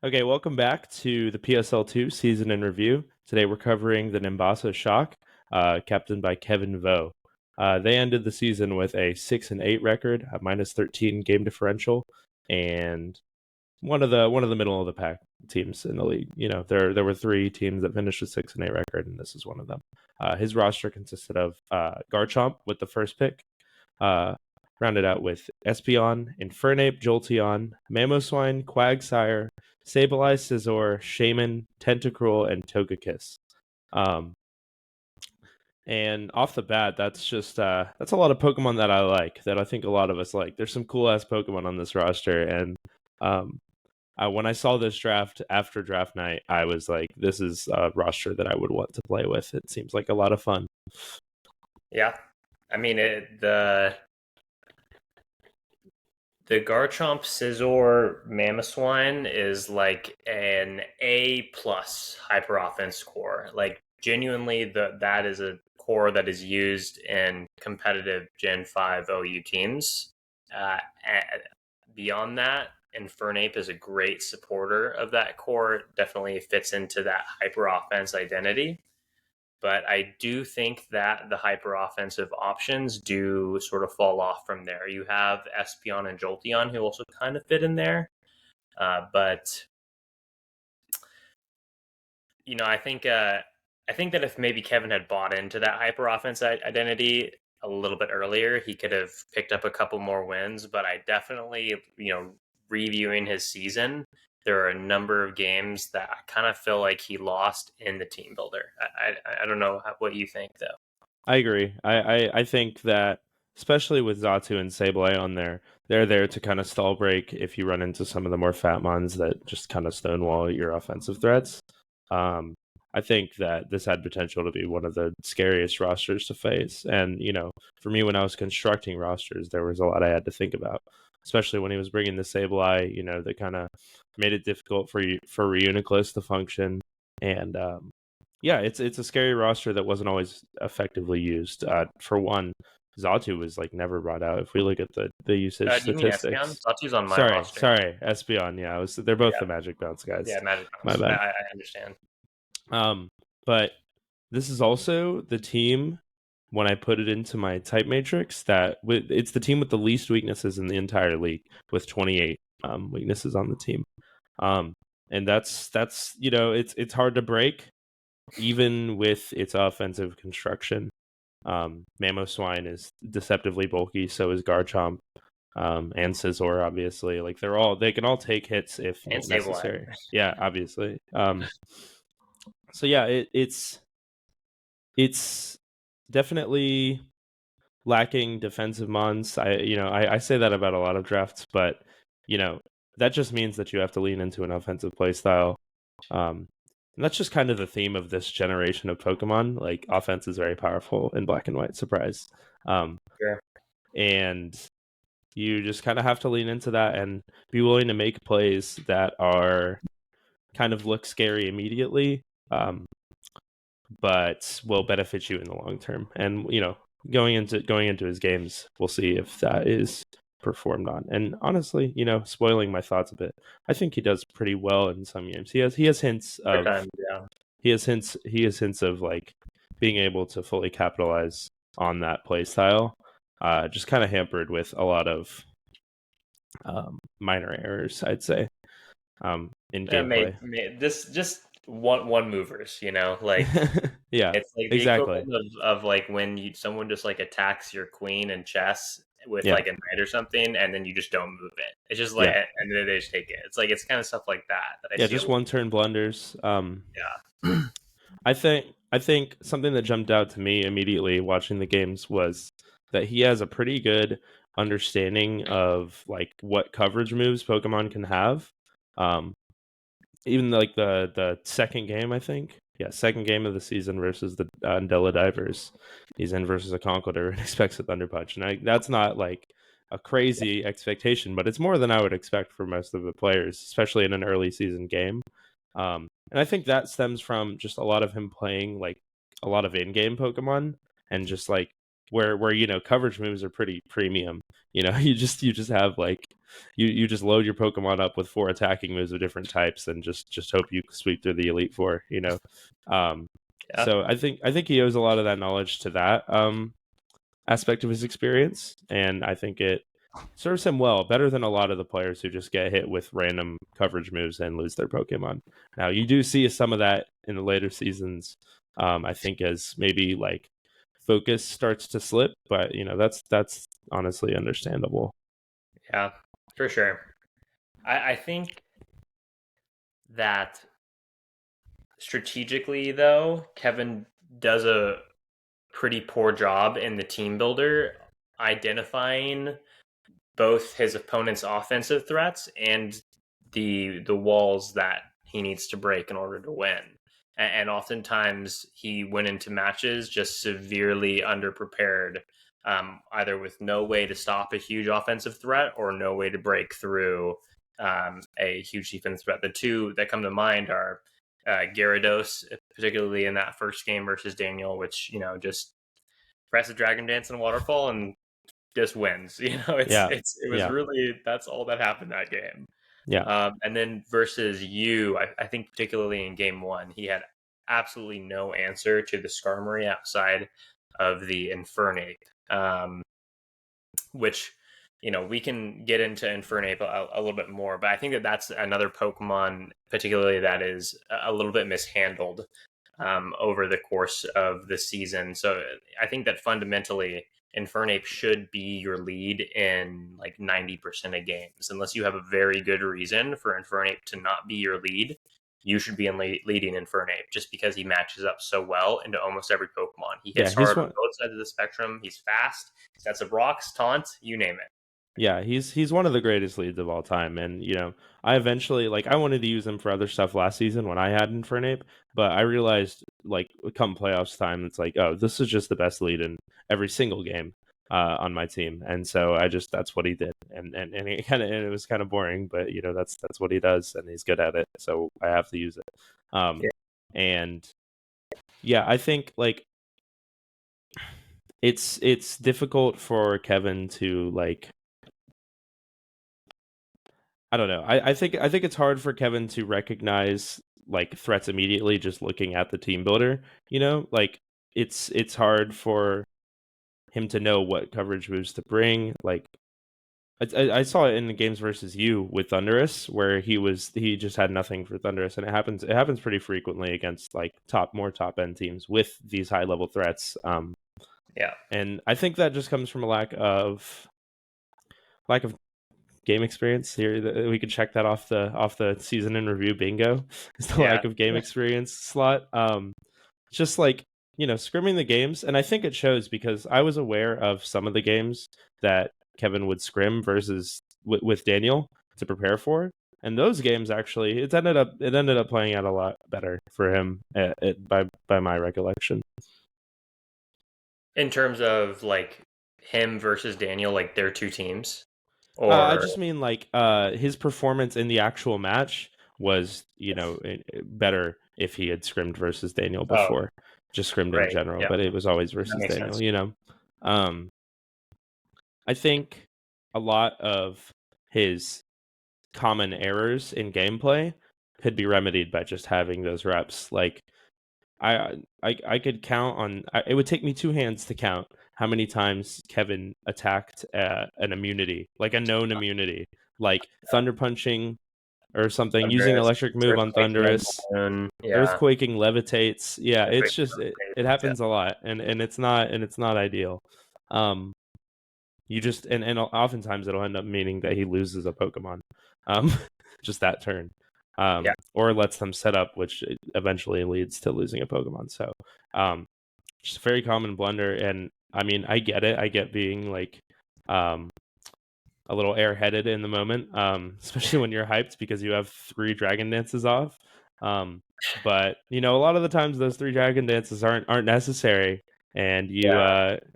Okay, welcome back to the PSL2 season in review. Today we're covering the Nimbasa Shock, captained by Kevin Vo. They ended the season with a 6-8 record, a -13 game differential, and one of the middle of the pack teams in the league. You know, there were three teams that finished with 6-8 record, and this is one of them. His roster consisted of Garchomp with the first pick, uh, rounded out with Espeon, Infernape, Jolteon, Mamoswine, Quagsire, Sableye, Scizor, Shaman, Tentacruel, and Togekiss. And off the bat, that's a lot of Pokemon that I like, that I think a lot of us like. There's some cool ass Pokemon on this roster, and when I saw this draft after draft night, I was like, this is a roster that I would want to play with. It seems like a lot of fun. Yeah, I mean the Garchomp Scizor Mamoswine is like an A+ hyper offense core. Like genuinely, that is a core that is used in competitive Gen 5 OU teams. Uh, Beyond that, Infernape is a great supporter of that core. It definitely fits into that hyper offense identity. But I do think that the hyper offensive options do sort of fall off from there. You have Espeon and Jolteon who also kind of fit in there. But I think that if maybe Kevin had bought into that hyper offense identity a little bit earlier, he could have picked up a couple more wins. But I definitely, reviewing his season, there are a number of games that I kind of feel like he lost in the team builder. I don't know what you think though. I agree. I think that especially with Zatu and Sableye on there, they're there to kind of stall break if you run into some of the more fat mons that just kind of stonewall your offensive threats. I think that this had potential to be one of the scariest rosters to face. And, for me, when I was constructing rosters, there was a lot I had to think about, especially when he was bringing the Sableye, that kind of made it difficult for Reuniclus to function. And yeah, it's a scary roster that wasn't always effectively used. For one, Zatu was like never brought out. If we look at the usage Do you mean Espeon? statistics, Zatu's on my sorry, roster. Espeon. Yeah, they're both Yeah, the Magic Bounce guys. yeah, Magic My Bounce. bad. I understand. But this is also the team when I put it into my type matrix that it's the team with the least weaknesses in the entire league with 28 weaknesses on the team. And that's it's hard to break even with its offensive construction. Mamoswine is deceptively bulky, so is Garchomp, and Scizor, obviously. Like they can all take hits if And Sableye. necessary. Yeah, obviously. So yeah, it's definitely lacking defensive mons. I say that about a lot of drafts, but that just means that you have to lean into an offensive play style. And that's just kind of the theme of this generation of Pokemon. Like, offense is very powerful in Black and White. Surprise. Sure. And you just kind of have to lean into that and be willing to make plays that are kind of look scary immediately, but will benefit you in the long term. And going into his games, we'll see if that is performed on. And honestly, spoiling my thoughts a bit, I think he does pretty well in some games. He has hints of Yeah. he has hints of like being able to fully capitalize on that play style. Just kind of hampered with a lot of minor errors, I'd say, in gameplay. This just one movers, like Yeah, it's like the exactly. equivalent of like when someone just like attacks your queen in chess with Yeah, like a knight or something, and then you just don't move it. It's just like, yeah, and then they just take it. It's kind of stuff like that I yeah. see a Just lot. one turn blunders. Yeah. I think something that jumped out to me immediately watching the games was that he has a pretty good understanding of like what coverage moves Pokemon can have. Um, Even like the second game, I think, yeah, second game of the season versus the Andela Divers, he's in versus a Conkeldurr and expects a Thunder Punch, and that's not like a crazy expectation, but it's more than I would expect for most of the players, especially in an early season game. And I think that stems from just a lot of him playing like a lot of in-game Pokemon, and just like where coverage moves are pretty premium. You just have like you just load your Pokemon up with 4 attacking moves of different types and just hope you sweep through the Elite Four. Um, Yeah. so I think he owes a lot of that knowledge to that aspect of his experience, and I think it serves him well, better than a lot of the players who just get hit with random coverage moves and lose their Pokemon. Now you do see some of that in the later seasons. I think as maybe like focus starts to slip, but that's honestly understandable. Yeah, for sure. I think that strategically, though, Kevin does a pretty poor job in the team builder identifying both his opponent's offensive threats and the walls that he needs to break in order to win. And oftentimes he went into matches just severely underprepared, either with no way to stop a huge offensive threat or no way to break through a huge defensive threat. The two that come to mind are Gyarados, particularly in that first game versus Daniel, which just press a Dragon Dance and Waterfall and just wins. Yeah, It was yeah, really that's all that happened that game. yeah, And then versus you, I think particularly in game one, he had absolutely no answer to the Skarmory outside of the Infernape, which we can get into Infernape a little bit more, but I think that that's another Pokemon, particularly that is a little bit mishandled over the course of the season. So I think that fundamentally Infernape should be your lead in like 90% of games. Unless you have a very good reason for Infernape to not be your lead, you should be in leading Infernape just because he matches up so well into almost every Pokemon. He yeah. hits He's hard on one. both sides of the spectrum. He's fast. Sets of rocks, taunt, you name it. Yeah, he's one of the greatest leads of all time, and I eventually I wanted to use him for other stuff last season when I had Infernape, but I realized come playoffs time, it's like, oh, this is just the best lead in every single game on my team, and so that's what he did, and it was kind of boring, but that's what he does, and he's good at it, so I have to use it, Yeah. and yeah, I think it's difficult for Kevin to I don't know. I think it's hard for Kevin to recognize threats immediately just looking at the team builder. It's hard for him to know what coverage moves to bring. I saw it in the games versus you with Thunderous, where he just had nothing for Thunderous, and it happens pretty frequently against more top end teams with these high level threats. Yeah. And I think that just comes from a lack of game experience here. We could check that off the season in review bingo. Is the Yeah. lack of game experience slot. Just scrimming the games, and I think it shows because I was aware of some of the games that Kevin would scrim versus with Daniel to prepare for, and those games actually it ended up playing out a lot better for him by my recollection. In terms of him versus Daniel, like their two teams, I or just mean his performance in the actual match was better if he had scrimmed versus Daniel oh, before, just scrimmed in right, general, yeah, but it was always that versus makes Daniel. sense. Um, I think a lot of his common errors in gameplay could be remedied by just having those reps. I could count on. It would take me 2 hands to count how many times Kevin attacked an immunity, like a known immunity, like Thunder Punching or something, using Thunderous, electric move on Earthquake, Thunderous, Moon, yeah, Earthquaking levitates. Yeah, Earthquake, it's just it yeah, happens a lot, and it's not ideal. Um, you just and oftentimes it'll end up meaning that he loses a Pokemon, um, just that turn, yeah. or lets them set up, which eventually leads to losing a Pokemon. So, just a very common blunder, and I mean, I get it. I get being um, a little airheaded in the moment, especially when you're hyped because you have 3 Dragon Dances off. But a lot of the times those 3 Dragon Dances aren't necessary, and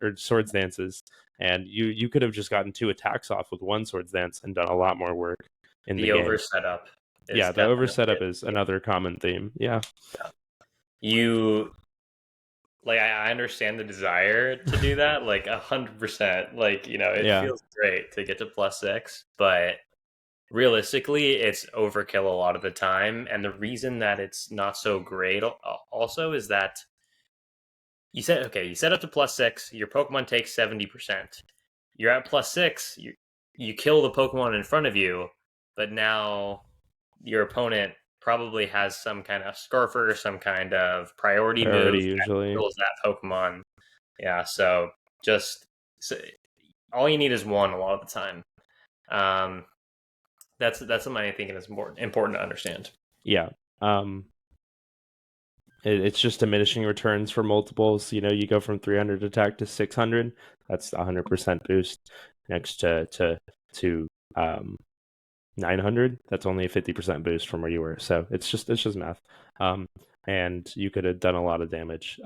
or Swords Dances, and you could have just gotten 2 attacks off with 1 Swords Dance and done a lot more work in the The over game. setup is Yeah, the over definitely setup is it. another common theme. Yeah, You I understand the desire to do that, 100%. It yeah, feels great to get to +6, but realistically, it's overkill a lot of the time. And the reason that it's not so great also is that you set up to +6, your Pokemon takes 70%. You're at +6, you kill the Pokemon in front of you, but now your opponent probably has some kind of Scarfer, some kind of priority Priority move that usually. kills that Pokemon. Yeah, so just so, all you need is one a lot of the time. Um, that's something I think is important to understand. Yeah. Um, it's just diminishing returns for multiples. You know, you go from 300 attack to 600. That's 100% boost. Next to 900, that's only a 50% boost from where you were. So it's just math. Um, and you could have done a lot of damage.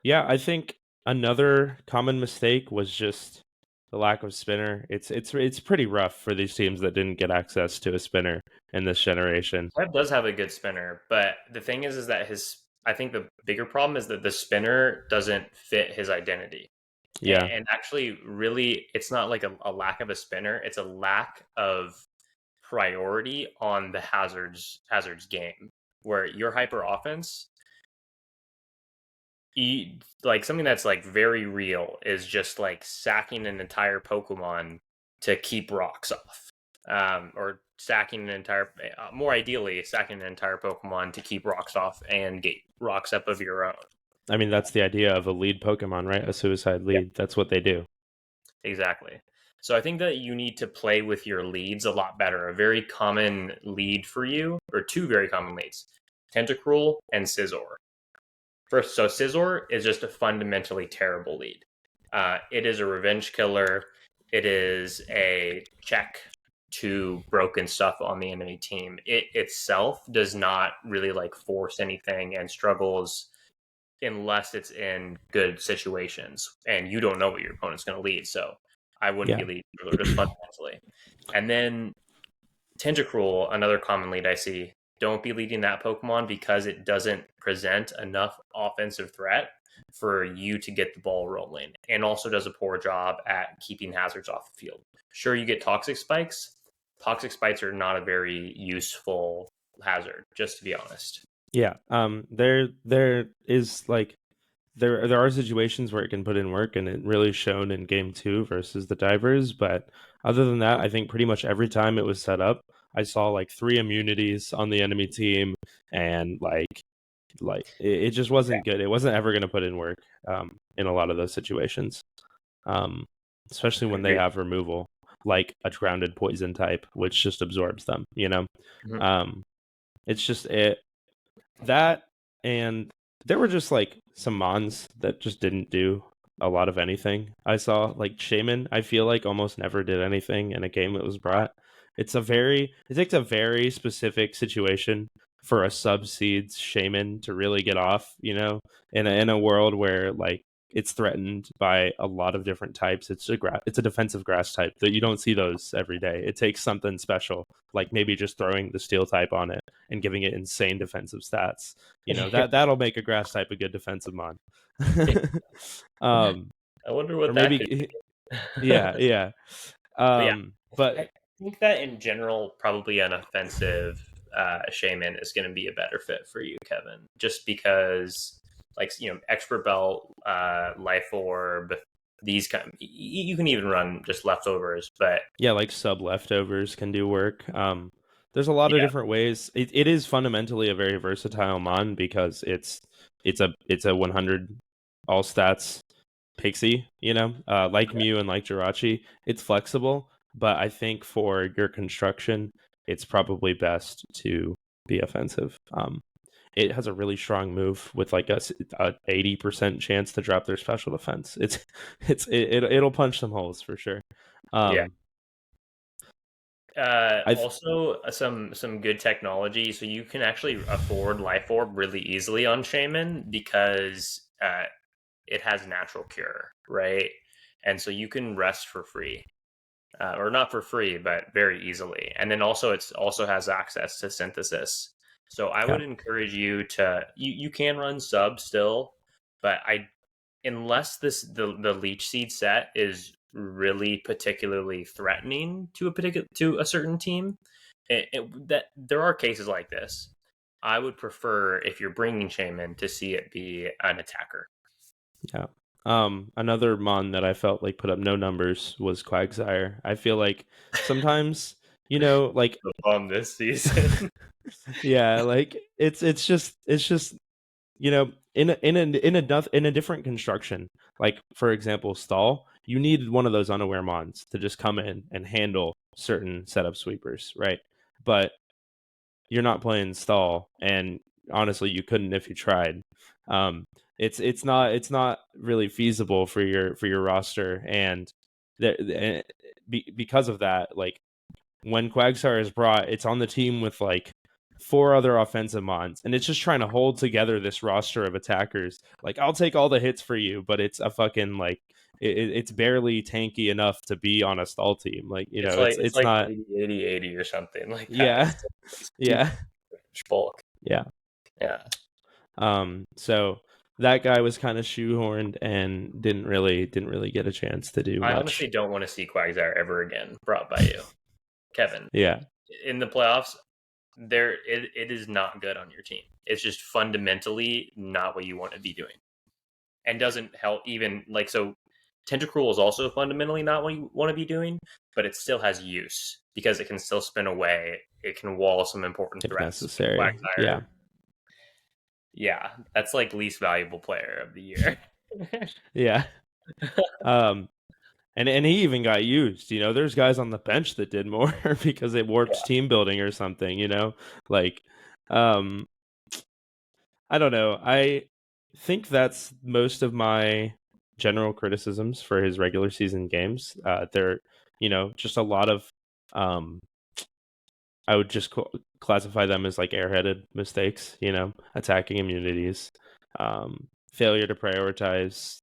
Yeah, I think another common mistake was just the lack of spinner. It's pretty rough for these teams that didn't get access to a spinner in this generation. Webb does have a good spinner, but the thing is that his I think the bigger problem is that the spinner doesn't fit his identity. Yeah, And actually, really, it's not like a lack of a spinner; it's a lack of priority on the hazards game, where your hyper offense, like something that's like very real, is just like sacking an entire Pokemon to keep rocks off, or sacking an entire, more ideally, sacking an entire Pokemon to keep rocks off and get rocks up of your own. I mean that's the idea of a lead Pokemon, right? A suicide Yeah, lead. That's what they do. exactly. So I think that you need to play with your leads a lot better. A very common lead for you, or two very common leads, Tentacruel and Scizor. First, so Scizor is just a fundamentally terrible lead. It is a revenge killer. It is a check to broken stuff on the enemy team. It itself does not really like force anything and struggles unless it's in good situations and you don't know what your opponent's going to lead. So I wouldn't be Yeah. leading just fundamentally. And then Tentacruel, another common lead I see, don't be leading that Pokemon because it doesn't present enough offensive threat for you to get the ball rolling, and also does a poor job at keeping hazards off the field. Sure, you get Toxic Spikes. Toxic Spikes are not a very useful hazard, just to be honest. Yeah. There is like there are situations where it can put in work, and it really shown in game two versus the divers. But other than that, I think pretty much every time it was set up, I saw like three immunities on the enemy team, and it just wasn't good. It wasn't ever going to put in work in a lot of those situations, um, especially when they Agreed. have removal, like a grounded poison type, which just absorbs them. Mhm. Um, it's just it that, and there were just like some mons that just didn't do a lot of anything. I saw like Shaman, I feel like almost never did anything in a game that was brought. It takes a very specific situation for a sub seeds Shaman to really get off, in a world where like it's threatened by a lot of different types. It's a defensive grass type that you don't see those every day. It takes something special, like maybe just throwing the steel type on it and giving it insane defensive stats. That'll make a grass type a good defensive mon. um, I wonder or what that could maybe, be. yeah, yeah. But yeah, But I think that in general, probably an offensive shaman is going to be a better fit for you, Kevin. Just because, like expert belt, life orb, these kind. You can even run just leftovers, but yeah, like sub leftovers can do work. There's a lot of yeah, different ways. It is fundamentally a very versatile mon because it's a 100 all stats Pixie, like Mew and like Jirachi. It's flexible, but I think for your construction, it's probably best to be offensive. It has a really strong move with like a 80% chance to drop their special defense. It'll punch some holes for sure. yeah. Um, I Also, some good technology, so you can actually afford life orb really easily on shaman because it has natural cure, right? And so you can rest for free, or not for free, but very easily. And then also it's also has access to synthesis. So I yeah would encourage you to you can run sub still, but I unless the leech seed set is really particularly threatening to a certain team. That there are cases like this. I would prefer, if you're bringing Shaman, to see it be an attacker. Yeah. Another mon that I felt like put up no numbers was Quagsire. I feel like sometimes, like The bum this season. yeah, like it's just in a different construction. Like for example, stall, you need one of those unaware mons to just come in and handle certain setup sweepers, right? But you're not playing stall, and honestly, you couldn't if you tried. Um, it's not really feasible for your roster, and because of that, like when Quagsire is brought, it's on the team with like four other offensive mons, and it's just trying to hold together this roster of attackers. Like, I'll take all the hits for you, but it's a fucking like it's barely tanky enough to be on a stall team. Like, It's it's like not. 80-80 or something like that. Yeah, It's yeah, bulk. yeah. Yeah. So that guy was kind of shoehorned and didn't really get a chance to do I much. honestly don't want to see Quagsire ever again brought by you, Kevin. Yeah, In the playoffs, it is not good on your team. It's just fundamentally not what you want to be doing, and doesn't help even like so. Tentacruel is also fundamentally not what you want to be doing, but it still has use because it can still spin away. It can wall some important if threats. necessary. Quagsire, Yeah, yeah, that's like least valuable player of the year. yeah. Um, and he even got used. There's guys on the bench that did more because it warps Yeah. team building or something. Like, um, I don't know. I think that's most of my general criticisms for his regular season games. They're, just a lot of, um, I would just classify them as like airheaded mistakes, attacking immunities, failure to prioritize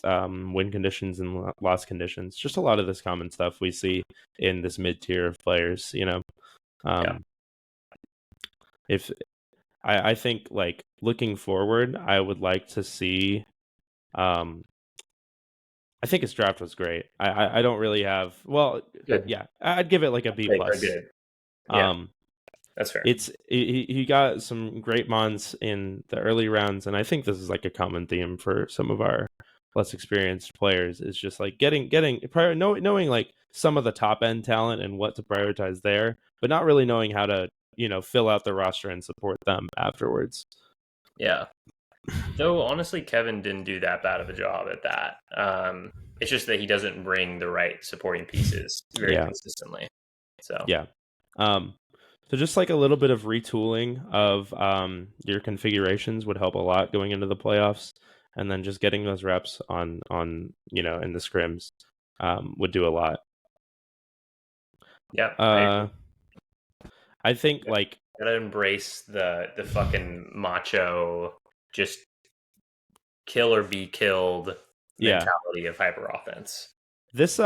win conditions and loss conditions. Just a lot of this common stuff we see in this mid tier of players. Yeah. Um, if I think like looking forward, I would like to see. Um, I think his draft was great. I don't really have. Well, Good. yeah, I'd give it like a B Like, are plus. good. Yeah, Um, that's fair. he got some great mons in the early rounds, and I think this is like a common theme for some of our less experienced players. Is just like knowing like some of the top end talent and what to prioritize there, but not really knowing how to fill out the roster and support them afterwards. Yeah. Though honestly, Kevin didn't do that bad of a job at that. It's just that he doesn't bring the right supporting pieces very Yeah, consistently. So yeah. Um, so just like a little bit of retooling of your configurations would help a lot going into the playoffs, and then just getting those reps on in the scrims would do a lot. yeah, I agree. Uh, I think like Gotta embrace the fucking macho, just kill or be killed yeah, mentality of hyper offense. this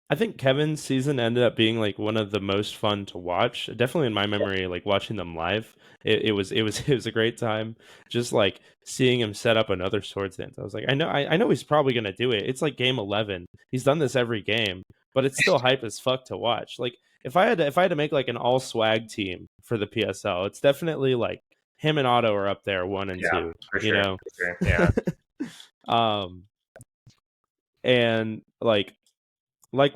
I think Kevin's season ended up being like one of the most fun to watch. Definitely in my memory, like watching them live, it was it was a great time. Just like seeing him set up another swords dance. I was like, I know he's probably gonna do it. It's like game 11. He's done this every game, but it's still hype as fuck to watch. Like if I had to make like an all swag team for the PSL, it's definitely like him and Otto are up there 1 and 2. For You sure. know, For sure. Yeah. um, and like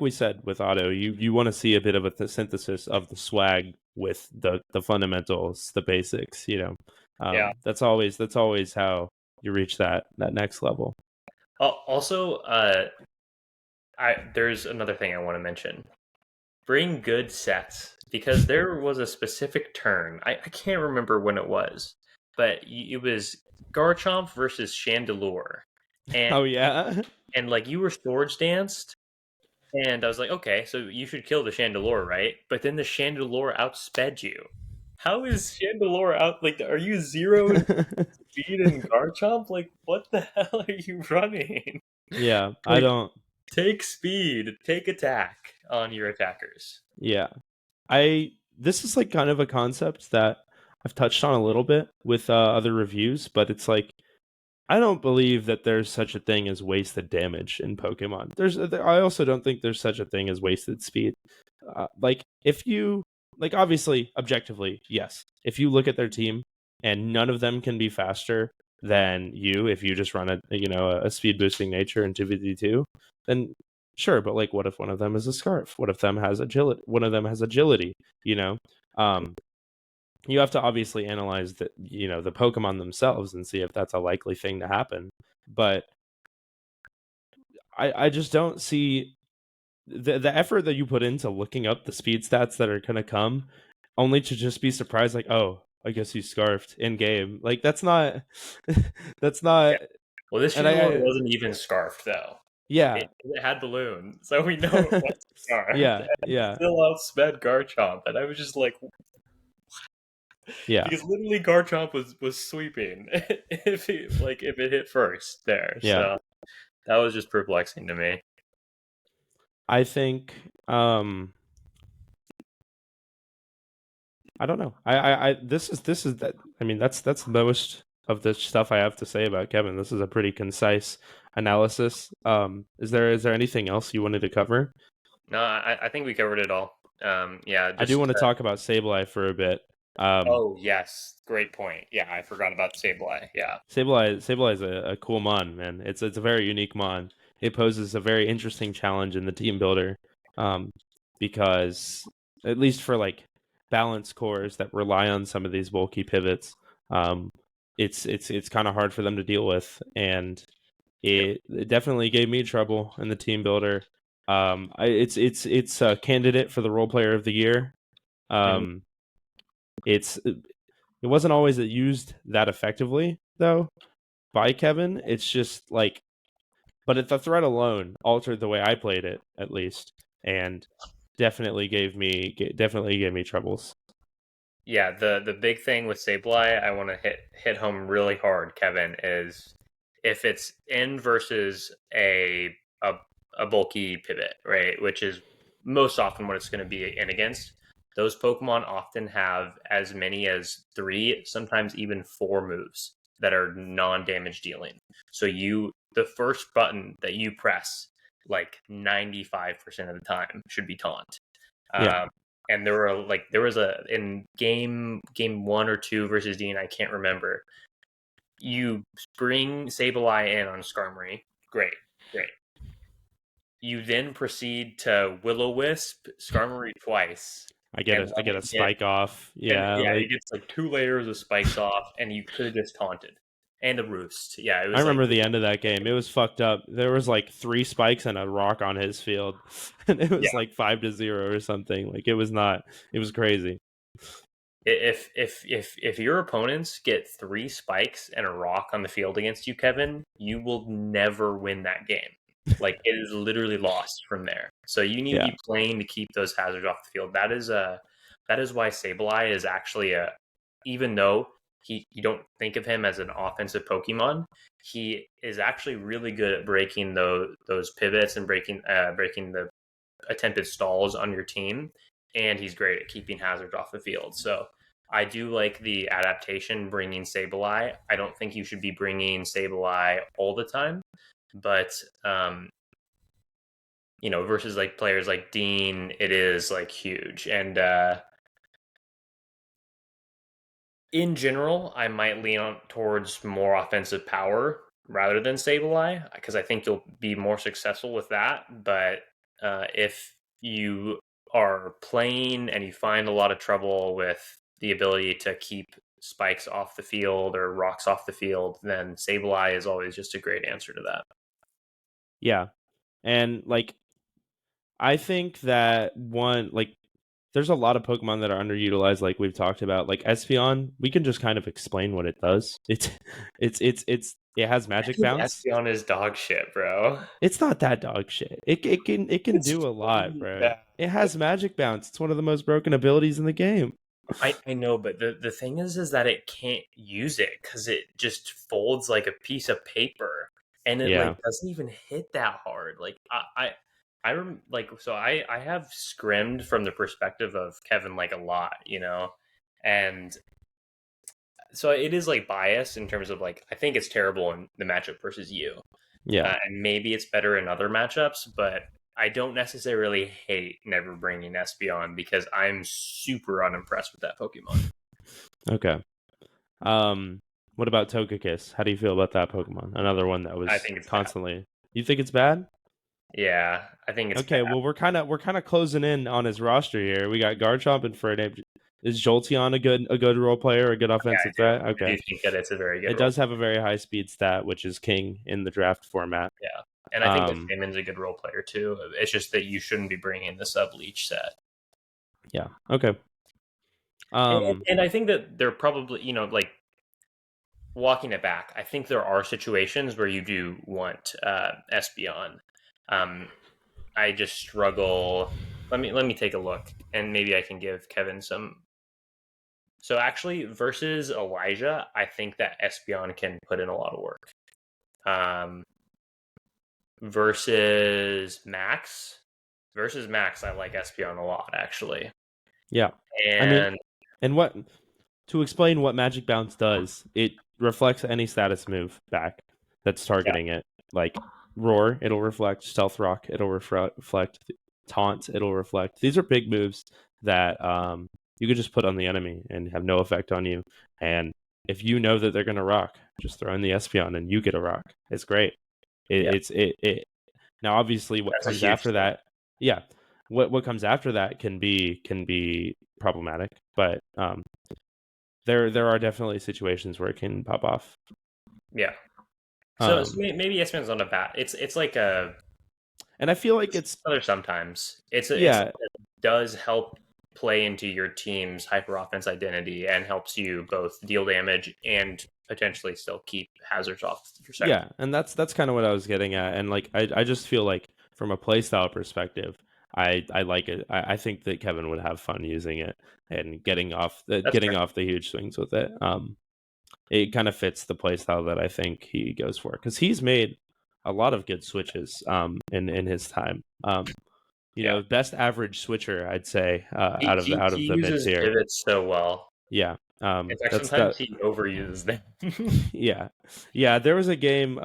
we said with Otto, you want to see a bit of a synthesis of the swag with the fundamentals, the basics. Yeah. That's always how you reach that next level. Also, there's another thing I want to mention. Bring good sets because there was a specific turn. I can't remember when it was, but it was Garchomp versus Chandelure, and Oh yeah, like you were Swords Danced, and I was like, okay, so you should kill the Chandelure, right? But then the Chandelure outsped you. How is Chandelure out? Like, are you zero in speed in Garchomp? Like, what the hell are you running? yeah. I Like, don't. take speed, take attack on your attackers. Yeah, I. This is like kind of a concept that I've touched on a little bit with other reviews, but it's like I don't believe that there's such a thing as wasted damage in Pokemon. I also don't think there's such a thing as wasted speed. Like if you like obviously objectively, yes. If you look at their team and none of them can be faster than you, if you just run a speed boosting nature in 2v2, then sure. But like, what if one of them is a Scarf? What if them has agility? One of them has agility. You know, um, you have to obviously analyze the Pokemon themselves and see if that's a likely thing to happen. But I just don't see the effort that you put into looking up the speed stats that are gonna come, only to just be surprised like, oh, I guess he's scarfed in game. Like that's not that's Yeah. not Well, this and Fusion wasn't even scarfed though. yeah. It had balloon, so we know it was scarfed, Yeah, and it yeah, still outsped Garchomp. And I was just like, yeah, because literally Garchomp was sweeping if it hit first there. yeah. So that was just perplexing to me. I think I don't know. This is that. I mean, that's most of the stuff I have to say about Kevin. This is a pretty concise analysis. Is there anything else you wanted to cover? No, I think we covered it all. Yeah, I do just want to talk about Sableye for a bit. oh yes, great point. Yeah, I forgot about Sableye. Yeah, Sableye is a cool mon, man. It's a very unique mon. It poses a very interesting challenge in the team builder, um, because at least for like balance cores that rely on some of these bulky pivots, um, it's kind of hard for them to deal with, and yep. it definitely gave me trouble in the team builder. It's a candidate for the role player of the year. Mhm. Um, it wasn't always used that effectively though by Kevin. It's just like, but the threat alone altered the way I played it at least, and definitely gave me troubles. Yeah, the big thing with Sableye I want to hit home really hard, Kevin, is if it's in versus a a bulky pivot, right? Which is most often what it's going to be in against. Those Pokemon often have as many as three, sometimes even four moves that are non-damage dealing. So the first button that you press, like 95% of the time, should be taunt. Yeah, Um, and there was a in game one or two versus Dean, I can't remember. You bring Sableye in on Skarmory, great, great. You then proceed to Will-O-Wisp Skarmory twice, and I let get a it get spike off. and Yeah, yeah, it like gets like two layers of spikes off, and you could have just taunted and a roost. Yeah, it I was like remember the end of that game. It was fucked up. There was like three spikes and a rock on his field, and it yeah. was like 5-0 or something. Like it was not. It was crazy. If your opponents get three spikes and a rock on the field against you, Kevin, you will never win that game. Like it is literally lost from there. So you need to Yeah, be playing to keep those hazards off the field. That is why Sableye is actually a even though you don't think of him as an offensive Pokemon, he is actually really good at breaking those pivots and breaking the attempted stalls on your team, and he's great at keeping hazards off the field. So I do like the adaptation bringing Sableye. I don't think you should be bringing Sableye all the time, but versus like players like Dean, it is like huge. And in general, I might lean on towards more offensive power rather than Sableye because I think you'll be more successful with that. But if you are playing and you find a lot of trouble with the ability to keep spikes off the field or rocks off the field, then Sableye is always just a great answer to that. yeah, and like I think that one like there's a lot of Pokemon that are underutilized, like we've talked about. Like Espeon, we can just kind of explain what it does. It has I magic think bounce. Espeon is dog shit, bro. It's not that dog shit. It can It's do a lot, really bro. bad. It has magic bounce. It's one of the most broken abilities in the game. I know, but the thing is that it can't use it because it just folds like a piece of paper, and it like Yeah, doesn't even hit that hard. Like I have scrimmed from the perspective of Kevin like a lot, and So it is like biased in terms of like I think it's terrible in the matchup versus you, Yeah. and maybe it's better in other matchups, but I don't necessarily hate never bringing Espeon because I'm super unimpressed with that Pokemon. Okay. What about Togekiss? How do you feel about that Pokemon? Another one that I was think it's bad. constantly. You think it's bad? Yeah, I think it's Okay, bad. well we're kind of closing in on his roster here. We got Garchomp and Fernape. Is Jolteon a good role player, a good Yeah, offensive I do. threat? I do Okay. think that it's a very good It role. does have a very high speed stat, which is king in the draft format. Yeah, and I think that Um, Shaman's a good role player too. It's just that you shouldn't be bringing the sub leech set. yeah. Okay. Um, And I think that they're probably like walking it back. I think there are situations where you do want Espeon. Um, I just struggle. Let me take a look, and maybe I can give Kevin some. So actually, versus Elijah, I think that Espeon can put in a lot of work. Um, versus Max, I like Espeon a lot actually, yeah. I mean, and and what to explain what Magic Bounce does, it reflects any status move back that's yeah, targeting it. Like Roar, it'll reflect. Stealth Rock, it'll reflect. Taunt, it'll reflect. These are big moves that you could just put on the enemy and have no effect on you. And if you know that they're going to rock, just throw in the Espeon and you get a rock. It's great. yeah, It. Now, obviously, what that's a comes huge after thing. that, yeah, what comes after that can be problematic. But there are definitely situations where it can pop off. Yeah. So Um, maybe Espeon's not a bad. It's like a and I feel like it's other sometimes. It's yeah, something that does help play into your team's hyper offense identity and helps you both deal damage and potentially still keep hazards off your side. yeah, and that's kind of what I was getting at. And like I just feel like from a playstyle perspective, I like it. I think that Kevin would have fun using it and That's getting fair. off the huge swings with it. It kind of fits the playstyle that I think he goes for because he's made a lot of good switches in his time. Yeah. Best average switcher I'd say He out he of the mid uses tier. pivots so well. Yeah. In fact, That's that. sometimes he overuses them. Yeah. Yeah. There was a game.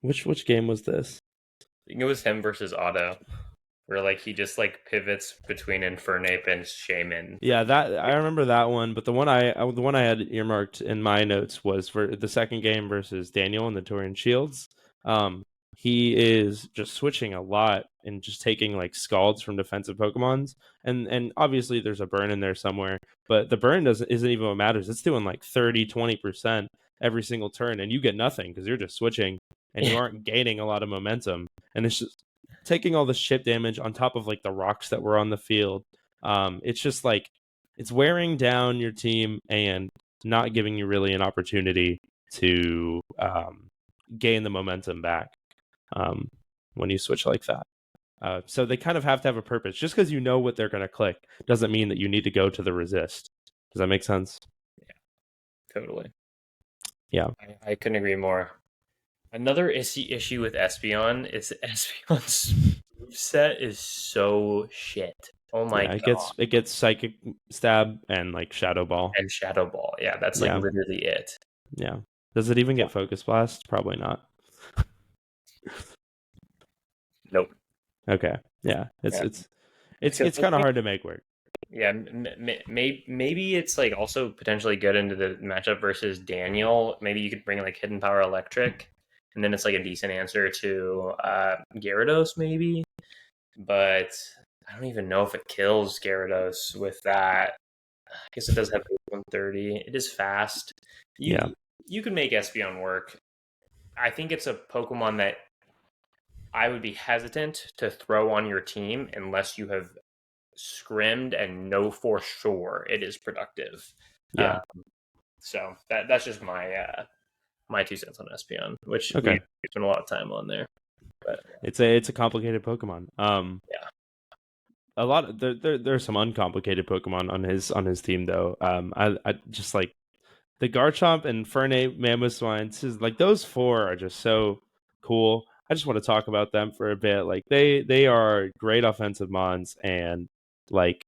Which game was this? It was him versus Otto, where like he just like pivots between Infernape and Shaman for Yeah, that I remember that one, but the one I had earmarked in my notes was for the second game versus Daniel in the Torian Shields. Um, he is just switching a lot and just taking like scalds from defensive Pokemons, and obviously there's a burn in there somewhere, but the burn isn't even what matters. It's doing like 30-20% every single turn, and you get nothing because you're just switching and you yeah. aren't gaining a lot of momentum, and it's just taking all the ship damage on top of like the rocks that were on the field. It's just like it's wearing down your team and not giving you really an opportunity to gain the momentum back um, when you switch like that. So they kind of have to have a purpose. Just because you know what they're going to click doesn't mean that you need to go to the resist. Does that make sense? Totally. Yeah. I couldn't agree more. Another issue with Espeon is Espeon's set is so shit. Oh my Yeah. god. It gets psychic stab and like shadow ball. And Shadow Ball. Yeah, that's like Yeah. literally it. Yeah. Does it even get focus blast? Probably not. Nope. Okay. Yeah. It's Yeah. it's it's Because it's kind of hard to make work. yeah, maybe it's like also potentially good into the matchup versus Daniel. Maybe you could bring like Hidden Power Electric, and then it's like a decent answer to Gyarados, maybe. But I don't even know if it kills Gyarados with that. I guess it does have 130. It is fast. Yeah. You can make Espeon work. I think it's a Pokemon that I would be hesitant to throw on your team unless you have scrimmed and know for sure it is productive. Uh, Yeah. so that's just my 2 cents on Espeon, which we Okay. spent a lot of time on there. But It's a complicated Pokemon. yeah, A lot of, there's some uncomplicated Pokemon on his team though. I just like the Garchomp and Fernape, Mamoswine, like those four are just so cool. I just want to talk about them for a bit. Like they are great offensive mons and like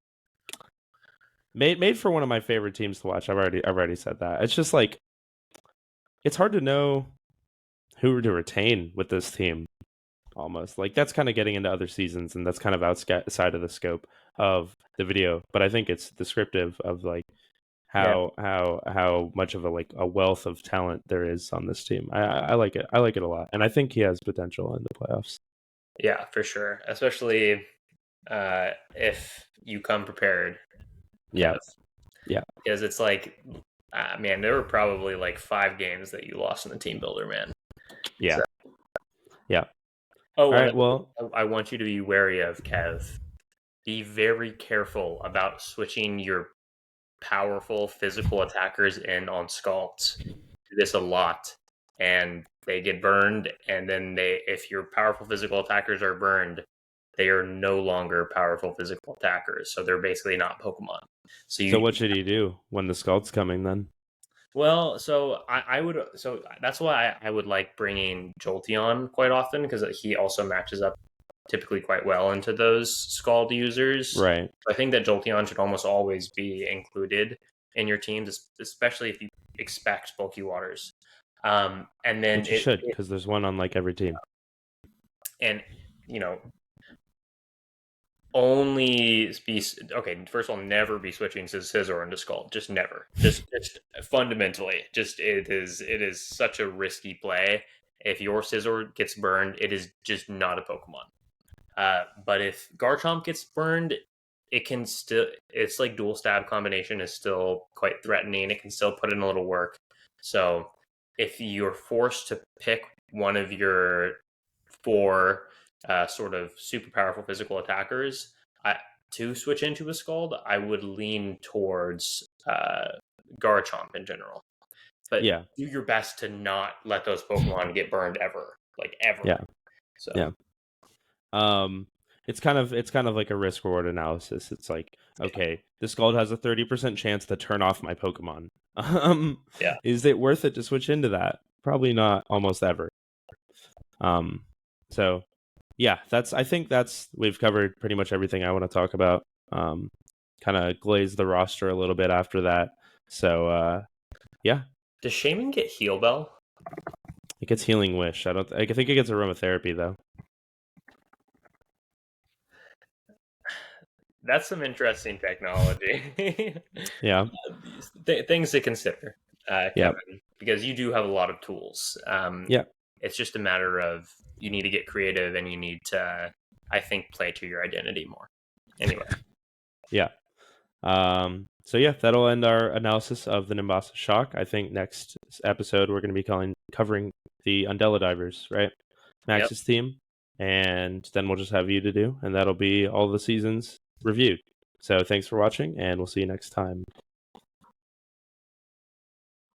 made for one of my favorite teams to watch. I've already said that. It's just like it's hard to know who to retain with this team. Almost like that's kind of getting into other seasons, and that's kind of outside of the scope of the video. But I think it's descriptive of like Yeah, how much of a wealth of talent there is on this team. I like it. I like it a lot, and I think he has potential in the playoffs. yeah, for sure. Especially if you come prepared, Yeah, Kev, yeah, because it's like, man, there were probably like 5 games that you lost in the team builder, man. yeah, So, yeah. oh, All and right. Well, I want you to be wary of, Kev. Be very careful about switching your powerful physical attackers in on Scalds. Do this a lot, and they get burned. And then if your powerful physical attackers are burned, they are no longer powerful physical attackers. So they're basically not Pokemon. So so you, what should he do when the Scald's coming then? well, so I would, so that's why I would like bringing Jolteon quite often because he also matches up typically quite well into those Scald users. Right. I think that Jolteon should almost always be included in your teams, especially if you expect bulky waters. And then Which he should, because there's one on like every team. and you know only be okay. First of all, never be switching to Scizor into Scald. Just never. Just fundamentally, just it is such a risky play. If your Scizor gets burned, it is just not a Pokemon. But if Garchomp gets burned, it can still. It's like dual stab combination is still quite threatening. It can still put in a little work. So if you're forced to pick one of your 4 sort of super powerful physical attackers to switch into a Scald, I would lean towards Garchomp in general. But Yeah. do your best to not let those Pokemon get burned ever, like ever. Yeah. So Yeah. Um, it's kind of like a risk reward analysis. It's like, okay, this Scald has a 30% chance to turn off my Pokemon. yeah, Is it worth it to switch into that? Probably not. Almost ever. Um, so yeah, I think we've covered pretty much everything I want to talk about. Kind of glaze the roster a little bit after that. So yeah, does Shaman get Heal Bell? it gets Healing Wish. I think it gets aromatherapy though. That's some interesting technology. Yeah. Things to consider, Yeah. Kevin, because you do have a lot of tools. Yeah. It's just a matter of you need to get creative and you need to, I think, play to your identity more. Anyway, Yeah. So yeah, that'll end our analysis of the Nimbasa shock. I think next episode we're going to be covering the Undella Divers, right? yep. Max's team, and then we'll just have you to do, and that'll be all the seasons reviewed. So thanks for watching, and we'll see you next time.